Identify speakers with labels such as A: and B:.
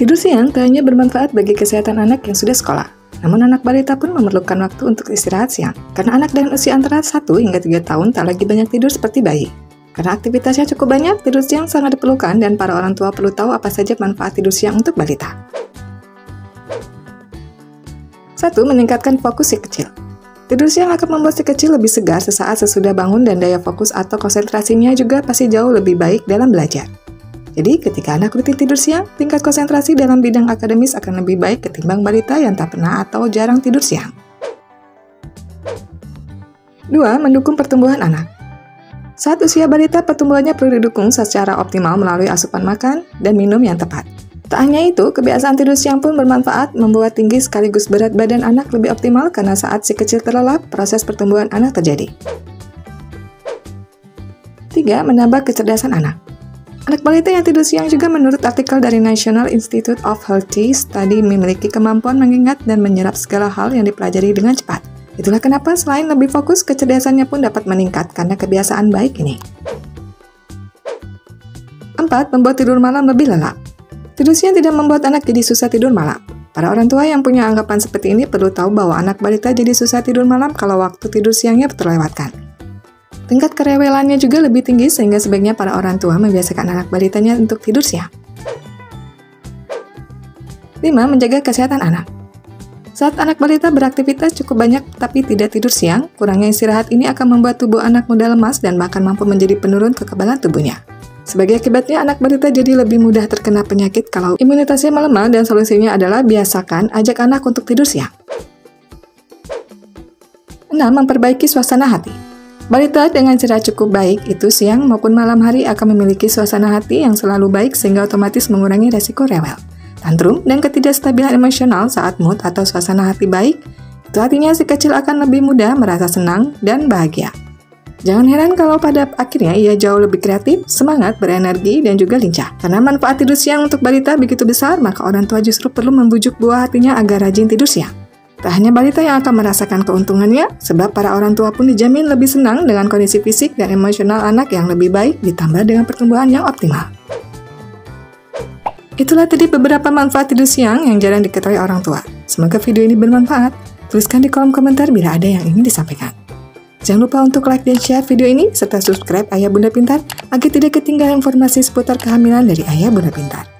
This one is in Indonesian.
A: Tidur siang tak hanya bermanfaat bagi kesehatan anak yang sudah sekolah, namun anak balita pun memerlukan waktu untuk istirahat siang, karena anak dengan usia antara 1 hingga 3 tahun tak lagi banyak tidur seperti bayi. Karena aktivitasnya cukup banyak, tidur siang sangat diperlukan dan para orang tua perlu tahu apa saja manfaat tidur siang untuk balita. 1. Meningkatkan fokus si kecil. Tidur siang akan membuat si kecil lebih segar sesaat sesudah bangun dan daya fokus atau konsentrasinya juga pasti jauh lebih baik dalam belajar. Jadi, ketika anak rutin tidur siang, tingkat konsentrasi dalam bidang akademis akan lebih baik ketimbang balita yang tak pernah atau jarang tidur siang. 2. Mendukung pertumbuhan anak. Saat usia balita, pertumbuhannya perlu didukung secara optimal melalui asupan makan dan minum yang tepat. Tak hanya itu, kebiasaan tidur siang pun bermanfaat membuat tinggi sekaligus berat badan anak lebih optimal karena saat si kecil terlelap, proses pertumbuhan anak terjadi. 3. Menambah kecerdasan anak. Anak balita yang tidur siang juga menurut artikel dari National Institute of Healthy Study memiliki kemampuan mengingat dan menyerap segala hal yang dipelajari dengan cepat. Itulah kenapa selain lebih fokus, kecerdasannya pun dapat meningkat karena kebiasaan baik ini. 4. Membuat tidur malam lebih lelap. Tidur siang tidak membuat anak jadi susah tidur malam. Para orang tua yang punya anggapan seperti ini perlu tahu bahwa anak balita jadi susah tidur malam kalau waktu tidur siangnya terlewatkan. Tingkat kerewelannya juga lebih tinggi sehingga sebaiknya para orang tua membiasakan anak balitanya untuk tidur siang. 5. Menjaga kesehatan anak. Saat anak balita beraktivitas cukup banyak tapi tidak tidur siang, kurangnya istirahat ini akan membuat tubuh anak mudah lemas dan bahkan mampu menjadi penurun kekebalan tubuhnya. Sebagai akibatnya, anak balita jadi lebih mudah terkena penyakit kalau imunitasnya melemah dan solusinya adalah biasakan ajak anak untuk tidur siang. 6. Memperbaiki suasana hati. Balita dengan cara cukup baik itu siang maupun malam hari akan memiliki suasana hati yang selalu baik sehingga otomatis mengurangi resiko rewel, tantrum, dan ketidakstabilan emosional saat mood atau suasana hati baik. Itu artinya si kecil akan lebih mudah merasa senang dan bahagia. Jangan heran kalau pada akhirnya ia jauh lebih kreatif, semangat, berenergi, dan juga lincah. Karena manfaat tidur siang untuk balita begitu besar, maka orang tua justru perlu membujuk buah hatinya agar rajin tidur siang. Tak hanya balita yang akan merasakan keuntungannya, sebab para orang tua pun dijamin lebih senang dengan kondisi fisik dan emosional anak yang lebih baik ditambah dengan pertumbuhan yang optimal. Itulah tadi beberapa manfaat tidur siang yang jarang diketahui orang tua. Semoga video ini bermanfaat. Tuliskan di kolom komentar bila ada yang ingin disampaikan. Jangan lupa untuk like dan share video ini serta subscribe Ayah Bunda Pintar agar tidak ketinggalan informasi seputar kehamilan dari Ayah Bunda Pintar.